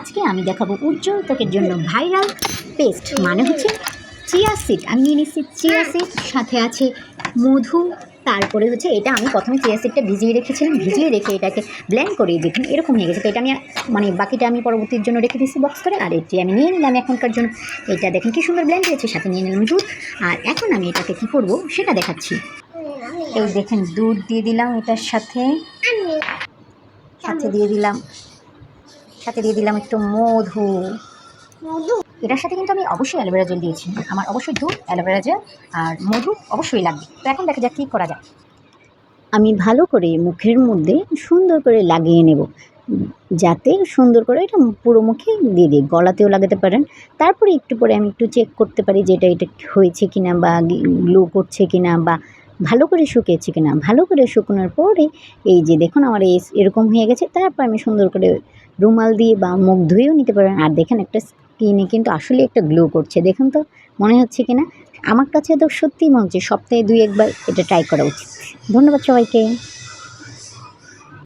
আজকে আমি দেখাবো উজ্জ্বল ত্বকের জন্য ভাইরাল পেস্ট, মানে হচ্ছে চিয়া সিড। আমি নিয়ে নিচ্ছি চিয়া সিড, সাথে আছে মধু, তারপরে হচ্ছে এটা আমি প্রথমে চিয়া সিডটা ভিজিয়ে রেখেছিলাম, ভিজিয়ে রেখে এটাকে ব্লেন্ড করে দেখুন এরকম হয়ে গেছে। তো এটা আমি মানে বাকিটা আমি পরবর্তীর জন্য রেখে দিচ্ছি বক্স করে, আর এটি আমি নিয়ে নিলাম এখনকার জন্য। এটা দেখুন কি সুন্দর ব্লেন্ড হয়েছে, সাথে নিয়ে নিলাম দুধ। আর এখন আমি এটাকে কী করবো সেটা দেখাচ্ছি। এই দেখেন দুধ দিয়ে দিলাম এটার সাথে, সাথে দিয়ে দিলাম একটু মধু। এটার সাথে কিন্তু আমি অবশ্যই অ্যালোভেরা জেল দিয়েছি, আমার অবশ্যই দুধ, অ্যালোভেরা জেল আর মধু অবশ্যই লাগবে। তো এখন দেখা যাক কী করা যায়। আমি ভালো করে মুখের মধ্যে সুন্দর করে লাগিয়ে নেব, যাতে সুন্দর করে এটা পুরো মুখে দিয়ে দিই, গলাতেও লাগাতে পারেন। তারপরে একটু পরে আমি একটু চেক করতে পারি যে এটা হয়েছে কিনা, বা গ্লো করছে কিনা, বা ভালো করে শুকিয়েছে কিনা। ভালো করে শুকনোর পরে এই যে দেখুন আমার এরকম হয়ে গেছে। তারপর আমি সুন্দর করে রুমাল দিয়ে বা মুখ ধুয়েও নিতে পারেন। আর দেখেন একটা স্কিনে কিন্তু আসলে একটা গ্লো করছে, দেখুন তো মনে হচ্ছে কিনা। আমার কাছে তো সত্যিই মনে হচ্ছে সপ্তাহে 2-1 বার এটা ট্রাই করা উচিত। ধন্যবাদ সবাইকে।